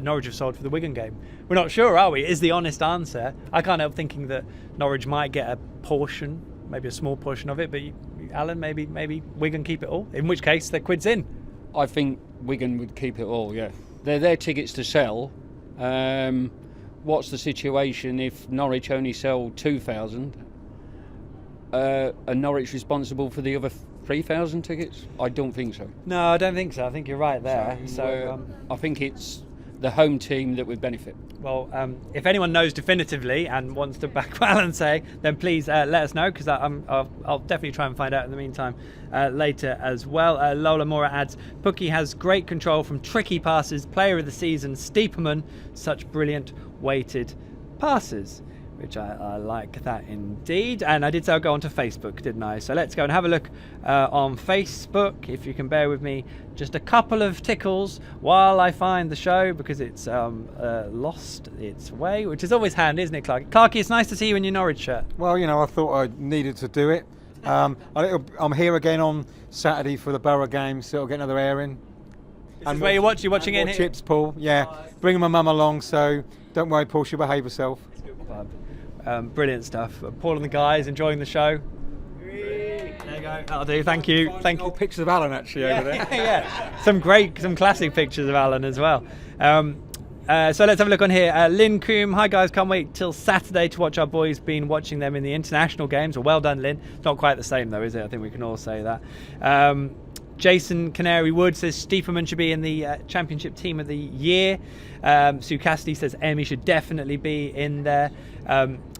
Norwich have sold for the Wigan game? We're not sure, are we? Is the honest answer. I can't help thinking that Norwich might get a portion, maybe a small portion of it, but Alan, maybe Wigan keep it all, in which case the quid's in. I think Wigan would keep it all, yeah. They're their tickets to sell. What's the situation if Norwich only sell 2,000? Are Norwich responsible for the other 3,000 tickets? I don't think so. No, I don't think so. I think you're right there. So I think it's the home team that would benefit. Well, if anyone knows definitively and wants to back what Alan's saying, then please let us know, because I'll definitely try and find out in the meantime later as well. Lola Mora adds, Pookie has great control from tricky passes, player of the season, Steeperman, such brilliant weighted passes. Which I like that indeed. And I did say I'll go onto Facebook, didn't I? So let's go and have a look on Facebook, if you can bear with me just a couple of tickles while I find the show, because it's lost its way, which is always handy, isn't it, Clarke? Clarke, it's nice to see you in your Norwich shirt. Well, I thought I needed to do it. I'm here again on Saturday for the Borough game, so I'll get another airing. This is where you're watching it in here? Chips, Paul, yeah. Bringing my mum along, so don't worry, Paul, she'll behave herself. Brilliant stuff. Paul and the guys enjoying the show. There you go. That'll do. Thank you. Thank you. Pictures of Alan actually over there. Yeah. Some classic pictures of Alan as well. So let's have a look on here. Lynn Coombe, hi guys, can't wait till Saturday to watch our boys. Been watching them in the international games. Well done, Lynn. It's not quite the same though, is it? I think we can all say that. Jason Canary Wood says Steeperman should be in the Championship Team of the Year. Sue Cassidy says Emmy should definitely be in there.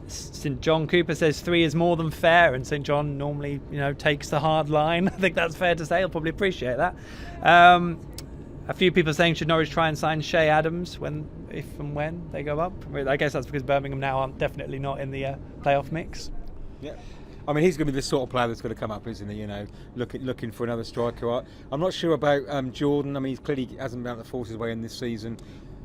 St John Cooper says 3 is more than fair, and St John normally takes the hard line. I think that's fair to say. He'll probably appreciate that. A few people saying should Norwich try and sign Shay Adams if and when they go up. I guess that's because Birmingham now aren't definitely not in the playoff mix. Yeah. I mean, he's going to be the sort of player that's going to come up, isn't he? Looking for another striker. I'm not sure about Jordan. I mean, he clearly hasn't been able to force his way in this season.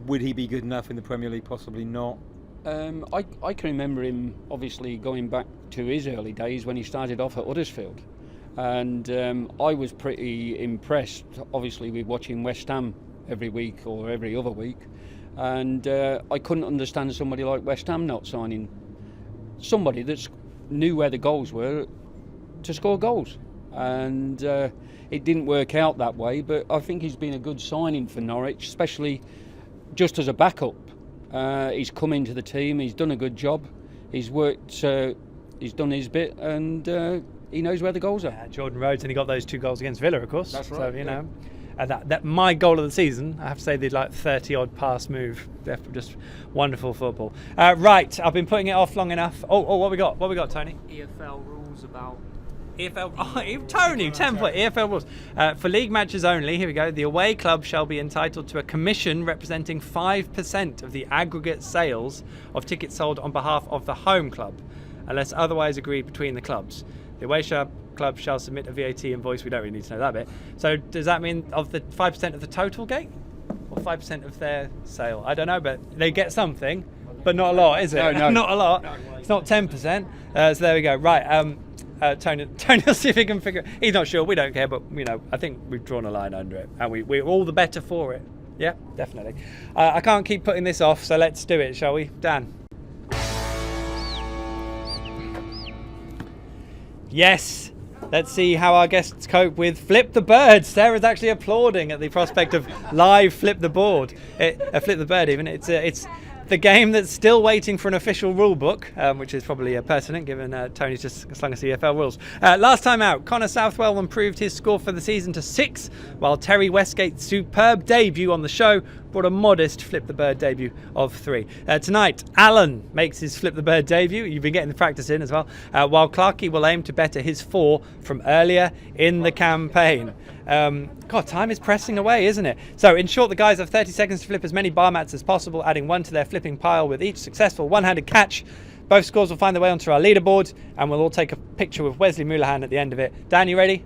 Would he be good enough in the Premier League? Possibly not. I can remember him obviously going back to his early days when he started off at Huddersfield, and I was pretty impressed, obviously, with watching West Ham every week or every other week, and I couldn't understand somebody like West Ham not signing somebody that knew where the goals were to score goals, and it didn't work out that way. But I think he's been a good signing for Norwich, especially just as a backup. He's come into the team, he's done a good job, he's worked, he's done his bit, and he knows where the goals are. Jordan Rhodes, and he got those 2 goals against Villa, of course. That's right. So, and that my goal of the season, I have to say, the 30-odd pass move, they're just wonderful football. Right, I've been putting it off long enough. Oh, what we got, Tony? EFL rules about... EFL, Tony, 10 point EFL rules. For league matches only, here we go. The away club shall be entitled to a commission representing 5% of the aggregate sales of tickets sold on behalf of the home club, unless otherwise agreed between the clubs. The away club shall submit a VAT invoice. We don't really need to know that bit. So does that mean of the 5% of the total gate, or 5% of their sale? I don't know, but they get something, but not a lot, is it? No. Not a lot. It's not 10%. So there we go. Right. Tony will see if he can figure it. He's not sure, we don't care, but I think we've drawn a line under it, and we're all the better for it. Yeah, definitely. I can't keep putting this off, so let's do it, shall we? Dan. Yes. Let's see how our guests cope with Flip the Bird. Sarah's actually applauding at the prospect of live Flip the Board. Flip the Bird even. It's the game that's still waiting for an official rule book, which is probably pertinent given Tony's just slung us the EFL rules. Last time out, Connor Southwell improved his score for the season to 6, while Terry Westgate's superb debut on the show brought a modest Flip the Bird debut of 3. Tonight, Alan makes his Flip the Bird debut. You've been getting the practice in as well, while Clarkey will aim to better his 4 from earlier in the campaign. God, time is pressing away, isn't it? So, in short, the guys have 30 seconds to flip as many bar mats as possible, adding 1 to their flipping pile with each successful one-handed catch. Both scores will find their way onto our leaderboard, and we'll all take a picture with Wesley Moulahan at the end of it. Dan, you ready?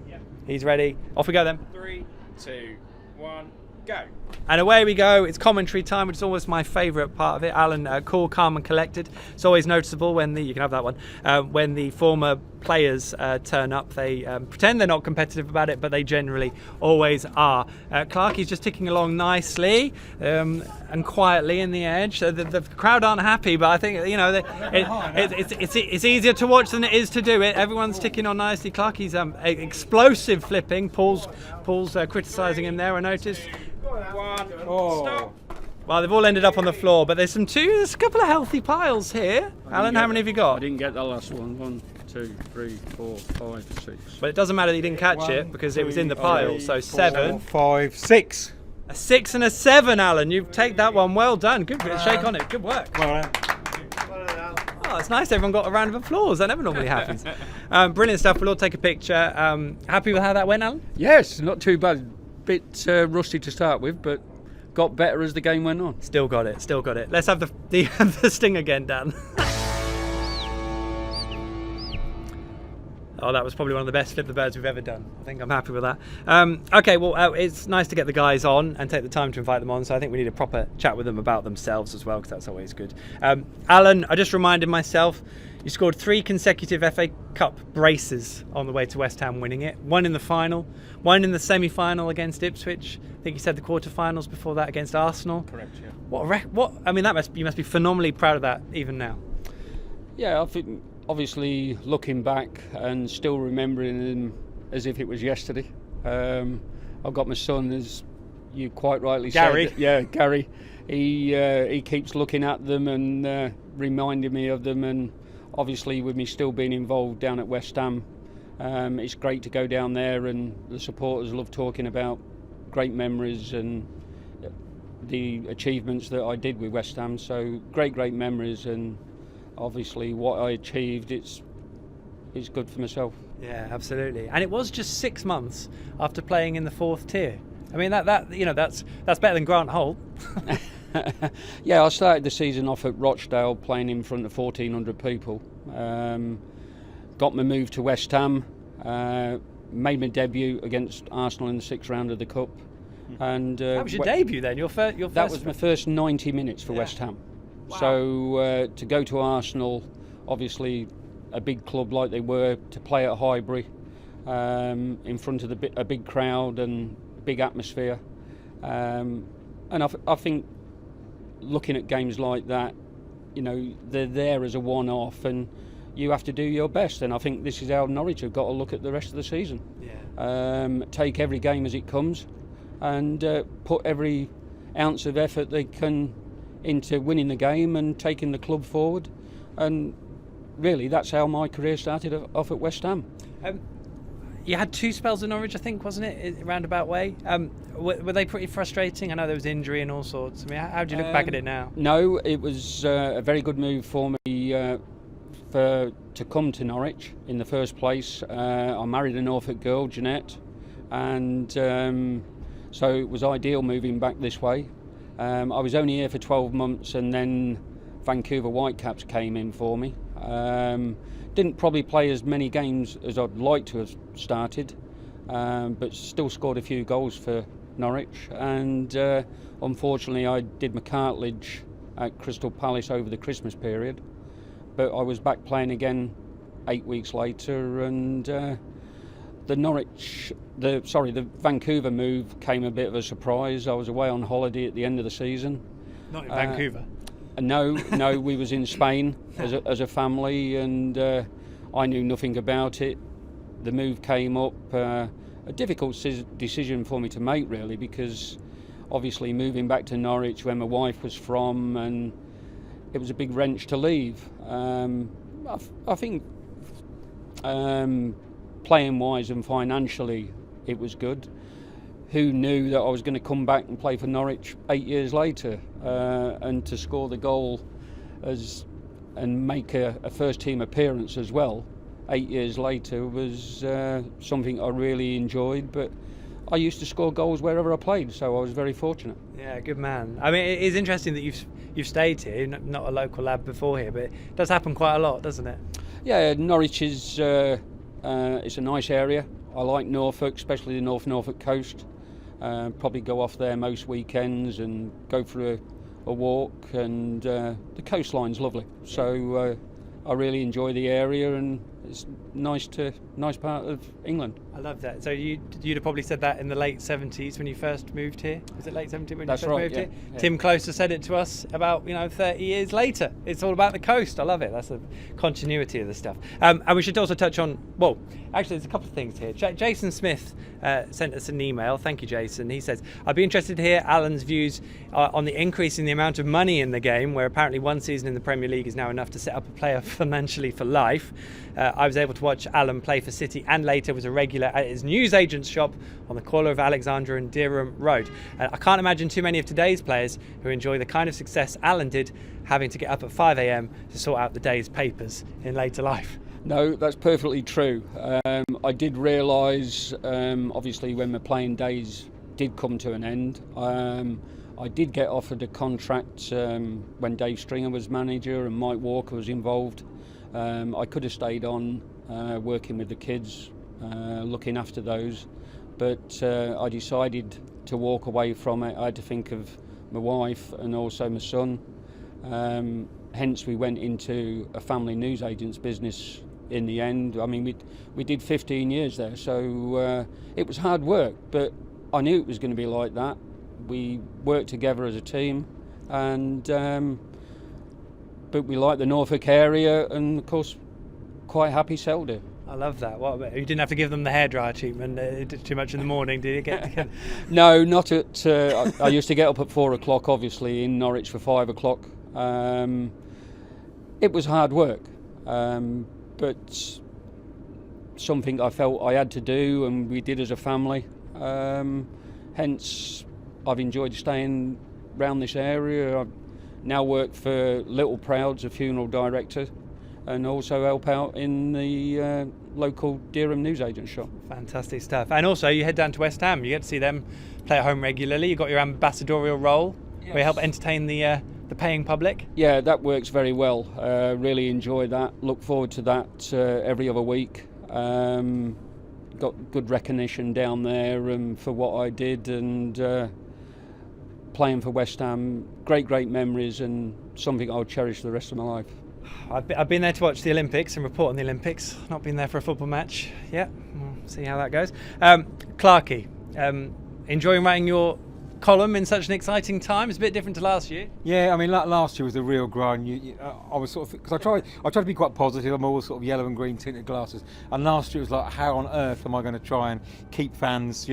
Yeah. He's ready. Off we go then. 3, 2, 1, go. And away we go. It's commentary time, which is always my favourite part of it. Alan, cool, calm and collected. It's always noticeable when you can have that one, when the former players turn up. They pretend they're not competitive about it, but they generally always are. Clarke is just ticking along nicely and quietly in the edge. The crowd aren't happy, but I think, it's easier to watch than it is to do it. Everyone's ticking on nicely. Clarke's explosive flipping. Paul's criticising him there, I noticed. Stop. Well, they've all ended up on the floor, but there's a couple of healthy piles here. Alan, how many have you I got? didn't get the last one. 1, 2, 3, 4, 5, 6. But it doesn't matter that you didn't catch it because it was in the pile. So 7, 5, 6. a 6 and a 7, Alan. You take that one. Well done. Good shake on it. Good work. Well, Oh, it's nice. Everyone got a round of applause. That never normally happens. Brilliant stuff. We'll all take a picture. Happy with how that went, Alan? Yes, not too bad. Bit rusty to start with, but got better as the game went on. Still got it. Still got it. Let's have the sting again, Dan. Oh, that was probably one of the best flip the birds we've ever done. I think I'm happy with that. Okay, well, it's nice to get the guys on and take the time to invite them on, so I think we need a proper chat with them about themselves as well, because that's always good. Alan, I just reminded myself, you scored 3 consecutive FA Cup braces on the way to West Ham winning it. 1 in the final, 1 in the semi-final against Ipswich. I think you said the quarter-finals before that against Arsenal. Correct, yeah. What? I mean, you must be phenomenally proud of that even now. Yeah, I think obviously looking back and still remembering them as if it was yesterday. I've got my son, as you quite rightly Gary. said. Yeah, Gary. He keeps looking at them and reminding me of them, and obviously with me still being involved down at West Ham, it's great to go down there, and the supporters love talking about great memories and the achievements that I did with West Ham. So great memories, and obviously what I achieved, it's good for myself. Yeah, absolutely. And it was just 6 months after playing in the 4th tier. I mean, that's better than Grant Holt. Yeah, I started the season off at Rochdale playing in front of 1,400 people. Got my move to West Ham, made my debut against Arsenal in the 6th round of the Cup. And That was your debut then? Your first. That was my first 90 minutes for West Ham. Wow. So to go to Arsenal, obviously a big club like they were, to play at Highbury in front of a big crowd and big atmosphere. And I think looking at games like that, they're there as a one-off, and you have to do your best. And I think this is how Norwich have got to look at the rest of the season. Yeah. Take every game as it comes, and put every ounce of effort they can into winning the game and taking the club forward. And really, that's how my career started off at West Ham. You had 2 spells in Norwich, I think, wasn't it, roundabout way? Were they pretty frustrating? I know there was injury and all sorts. I mean, how do you look back at it now? No, it was a very good move for me to come to Norwich in the first place. I married a Norfolk girl, Jeanette, and so it was ideal moving back this way. I was only here for 12 months, and then Vancouver Whitecaps came in for me. Didn't probably play as many games as I'd like to have started, but still scored a few goals for Norwich. And unfortunately, I did my cartilage at Crystal Palace over the Christmas period. But I was back playing again 8 weeks later, and the Vancouver move came a bit of a surprise. I was away on holiday at the end of the season. Not in Vancouver. No, we was in Spain as a family, and I knew nothing about it. The move came up, a difficult decision for me to make, really, because obviously moving back to Norwich, where my wife was from, and it was a big wrench to leave. I think playing wise and financially, it was good. Who knew that I was going to come back and play for Norwich 8 years later, and to score the goal and make a first team appearance as well 8 years later was something I really enjoyed. But I used to score goals wherever I played, so I was very fortunate. Yeah, good man. I mean, it is interesting that you've stayed here, not a local lad before here, but it does happen quite a lot, doesn't it? Yeah, Norwich is it's a nice area. I like Norfolk, especially the North Norfolk coast. Probably go off there most weekends and go for a walk, and the coastline's lovely. So I really enjoy the area, and it's nice part of England. I love that. So you'd have probably said that in the late 70s when you first moved here. Was it late 70s when That's you first right, moved yeah, here? yeah. Tim Closer said it to us about 30 years later. It's all about the coast. I love it. That's the continuity of the stuff. And we should also touch on, well, actually there's a couple of things here. Jason Smith sent us an email. Thank you, Jason. He says, I'd be interested to hear Alan's views on the increase in the amount of money in the game, where apparently one season in the Premier League is now enough to set up a player financially for life. I was able to watch Alan play for City and later was a regular at his newsagent's shop on the corner of Alexandra and Dereham Road. I can't imagine too many of today's players who enjoy the kind of success Alan did, having to get up at 5 a.m. to sort out the day's papers in later life. No, that's perfectly true. I did realise, obviously, when my playing days did come to an end, I did get offered a contract when Dave Stringer was manager and Mike Walker was involved. I could have stayed on working with the kids, looking after those, but I decided to walk away from it. I had to think of my wife and also my son. Hence, we went into a family newsagent's business in the end. I mean, we did 15 years there, so it was hard work, but I knew it was going to be like that. We worked together as a team, and but we like the Norfolk area, and of course quite happy settled here. I love that. What, you didn't have to give them the hairdryer treatment too much in the morning, did you? Get No, not at I used to get up at 4 o'clock, obviously in Norwich for 5 o'clock. It was hard work, but something I felt I had to do, and we did as a family. Hence I've enjoyed staying around this area. I now work for Little Proud's, a funeral director, and also help out in the local Dereham newsagent shop. Fantastic stuff. And also you head down to West Ham. You get to see them play at home regularly. You've got your ambassadorial role, Yes. where you help entertain the paying public. Yeah, that works very well. Really enjoy that. Look forward to that every other week. Got good recognition down there for what I did, and playing for West Ham, great memories, and something I'll cherish the rest of my life. I've been there to watch the Olympics and report on the Olympics. Not been there for a football match yet. We'll see how that goes. Clarkey, enjoying writing your column in such an exciting time? It's a bit different to last year. Yeah, I mean, last year was the real grind. I was sort of, because I try to be quite positive. I'm always sort of yellow and green tinted glasses. And last year was like, how on earth am I going to try and keep fans,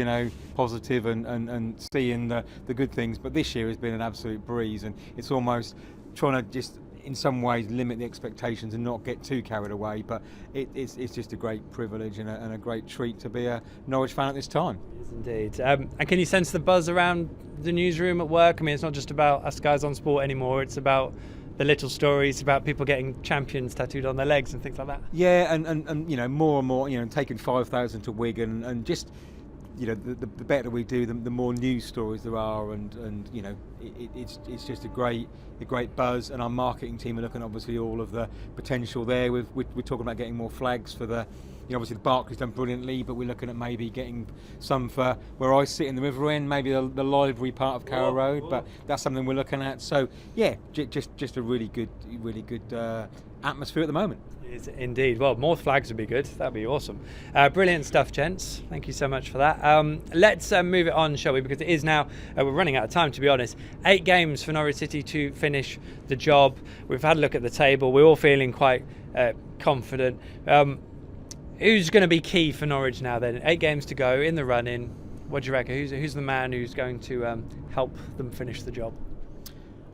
positive and seeing the good things? But this year has been an absolute breeze, and it's almost trying to just, in some ways, limit the expectations and not get too carried away. But it's just a great privilege and a great treat to be a Norwich fan at this time. Yes, indeed. And can you sense the buzz around the newsroom at work? I mean, it's not just about us guys on sport anymore. It's about the little stories about people getting champions tattooed on their legs and things like that. Yeah, and more and more, taking 5,000 to Wigan, and just, the better we do, the more news stories there are, and it's just a great buzz. And our marketing team are looking at obviously all of the potential there. We're talking about getting more flags for the, obviously the Barclays done brilliantly, but we're looking at maybe getting some for where I sit in the River End, maybe the library part of Carrow Road. But that's something we're looking at. So yeah, just a really good atmosphere at the moment. Indeed. Well, more flags would be good. That'd be awesome. Brilliant stuff, gents. Thank you so much for that. Let's move it on, shall we? Because it is now, we're running out of time, to be honest. 8 games for Norwich City to finish the job. We've had a look at the table. We're all feeling quite confident. Who's going to be key for Norwich now then? 8 games to go in the run-in. What do you reckon? Who's the man who's going to help them finish the job?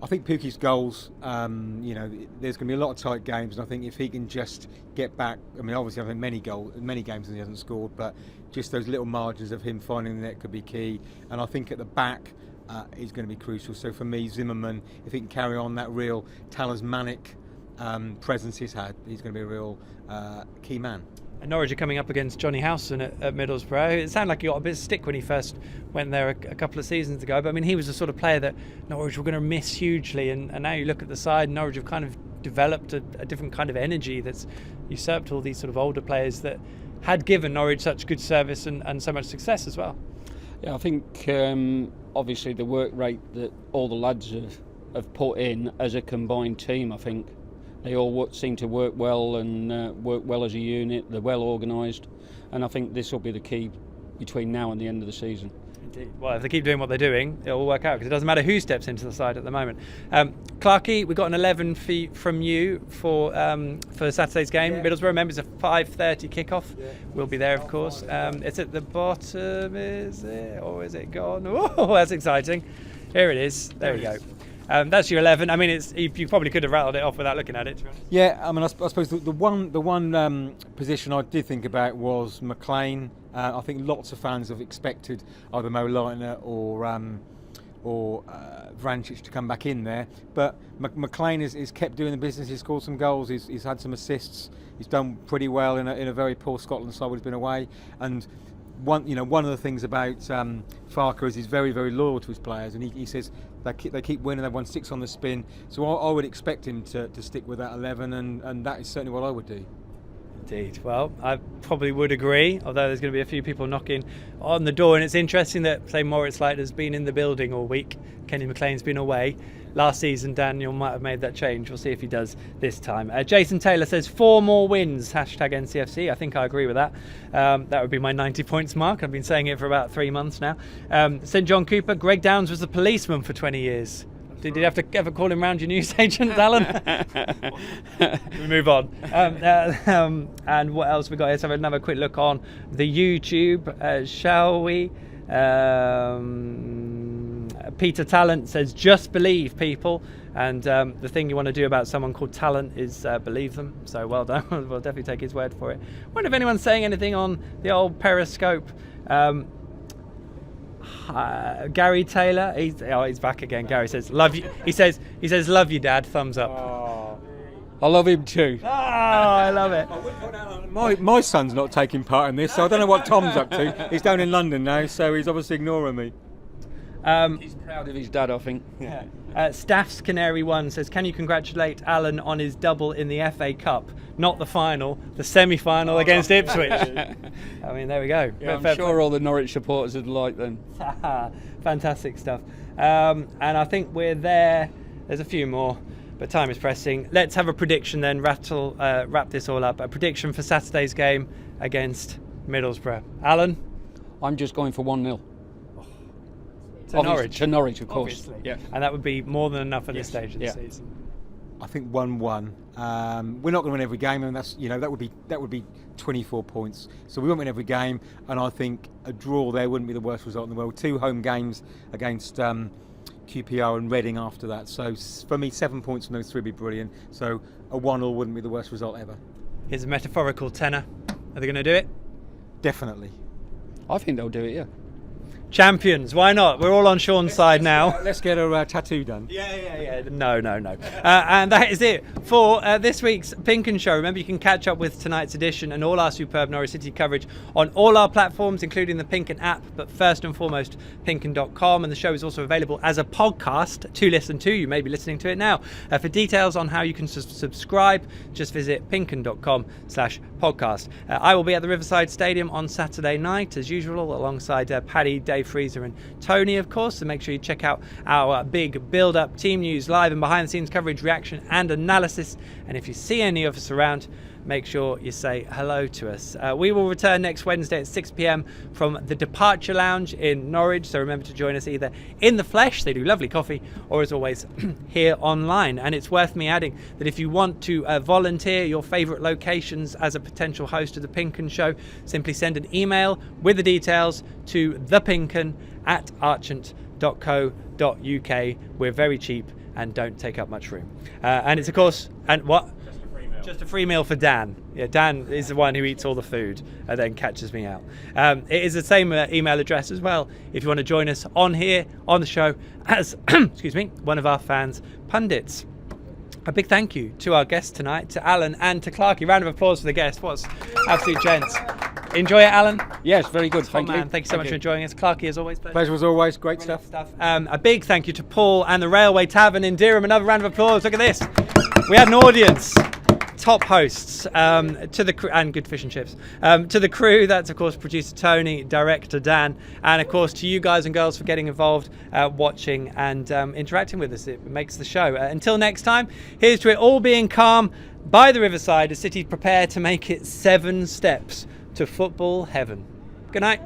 I think Pukki's goals, there's going to be a lot of tight games, and I think if he can just get back, I mean, obviously I think many games he hasn't scored, but just those little margins of him finding the net could be key. And I think at the back is going to be crucial. So for me, Zimmerman, if he can carry on that real talismanic presence he's had, he's going to be a real key man. And Norwich are coming up against Johnny Howson at Middlesbrough. It sounded like he got a bit of stick when he first went there a couple of seasons ago, but I mean, he was the sort of player that Norwich were going to miss hugely, and now you look at the side, Norwich have kind of developed a different kind of energy that's usurped all these sort of older players that had given Norwich such good service and so much success as well. Yeah, I think obviously the work rate that all the lads have put in as a combined team, I think they all seem to work well and work well as a unit. They're well organised, and I think this will be the key between now and the end of the season. Indeed. Well, if they keep doing what they're doing, it'll all work out, because it doesn't matter who steps into the side at the moment. Clarkey, we got an 11 fee from you for Saturday's game. Yeah. Middlesbrough, remember, it's a 5:30 kickoff. Yeah. We'll be there, of course. It's at the bottom, is it? Or is it gone? Oh, that's exciting. Here it is. There we go. That's your 11. I mean, you probably could have rattled it off without looking at it, to be honest. Yeah, I mean, I suppose the one position I did think about was McLean. I think lots of fans have expected either Mo Leitner or Vrancic to come back in there, but McLean is kept doing the business. He's scored some goals. He's had some assists. He's done pretty well in a very poor Scotland side. He's been away, and one of the things about Farker is he's very, very loyal to his players, and he says they keep winning. They've won 6 on the spin, so I would expect him to stick with that 11, and that is certainly what I would do. Indeed. Well, I probably would agree, although there's going to be a few people knocking on the door, and it's interesting that, say, Moritz Leitner's been in the building all week, Kenny McLean's been away. Last season, Daniel might have made that change. We'll see if he does this time. Jason Taylor says 4 more wins, #NCFC. I think I agree with that. That would be my 90 points mark. I've been saying it for about 3 months now. St John Cooper, Greg Downs was a policeman for 20 years. Did you have to ever call him round your newsagent, Alan? We move on. And what else we got? Let's have another quick look on the YouTube, shall we? Peter Talent says, just believe people. And the thing you want to do about someone called Talent is believe them. So well done. We'll definitely take his word for it. I wonder if anyone's saying anything on the old Periscope. Gary Taylor, he's back again. Gary says, "Love you." He says, "Love you, Dad." Thumbs up. Oh, I love him too. Oh, I love it. My son's not taking part in this, so I don't know what Tom's up to. He's down in London now, so he's obviously ignoring me. He's proud of his dad, I think. Yeah. Staff's Canary 1 says, can you congratulate Alan on his double in the FA Cup? Not the final, the semi-final against Ipswich. I mean, there we go. Yeah, I'm sure all the Norwich supporters would like them. Fantastic stuff. And I think we're there. There's a few more, but time is pressing. Let's have a prediction then. Wrap this all up. A prediction for Saturday's game against Middlesbrough. Alan? I'm just going for 1-0. Norwich. To Norwich, of course. Obviously. Yeah. And that would be more than enough at this stage of the season. I think 1-1. We're not going to win every game, and that's that would be 24 points. So we won't win every game, and I think a draw there wouldn't be the worst result in the world. 2 home games against QPR and Reading after that. So for me, 7 points from those 3 would be brilliant. So a 1-1 wouldn't be the worst result ever. Here's a metaphorical tenor. Are they going to do it? Definitely. I think they'll do it. Yeah. Champions, why not? We're all on Sean's side now. Let's get a tattoo done. Yeah. No. And that is it for this week's PinkUn Show. Remember, you can catch up with tonight's edition and all our superb Norwich City coverage on all our platforms, including the PinkUn app, but first and foremost, PinkUn.com. And the show is also available as a podcast to listen to. You may be listening to it now. For details on how you can subscribe, just visit PinkUn.com/podcast. I will be at the Riverside Stadium on Saturday night, as usual, alongside Paddy, Dave Freezer and Tony, of course. So make sure you check out our big build-up, team news, live and behind-the-scenes coverage, reaction and analysis. And if you see any of us around, make sure you say hello to us. We will return next Wednesday at 6 p.m. from the Departure Lounge in Norwich. So remember to join us either in the flesh, they do lovely coffee, or as always here online. And it's worth me adding that if you want to volunteer your favourite locations as a potential host of the PinkUn Show, simply send an email with the details to thepinkun@archant.co.uk. We're very cheap and don't take up much room. And it's, of course, and what? Just a free meal for Dan. Yeah, Dan is the one who eats all the food and then catches me out. It is the same email address as well if you want to join us on here, on the show, as excuse me, one of our fans, pundits. A big thank you to our guests tonight, to Alan and to Clarkey. Round of applause for the guests. What's absolute gents. Enjoy it, Alan. Yes, very good. Thank you. Thank you so much for joining us. Clarkey, as always. Pleasure as always. Great stuff. A big thank you to Paul and the Railway Tavern in Dereham. Another round of applause. Look at this. We had an audience. Top hosts to the crew, and good fish and chips. To the crew, that's of course producer Tony, director Dan, and of course to you guys and girls for getting involved, watching and interacting with us. It makes the show. Until next time, here's to it all being calm by the riverside as City prepare to make it 7 steps to football heaven. Good night.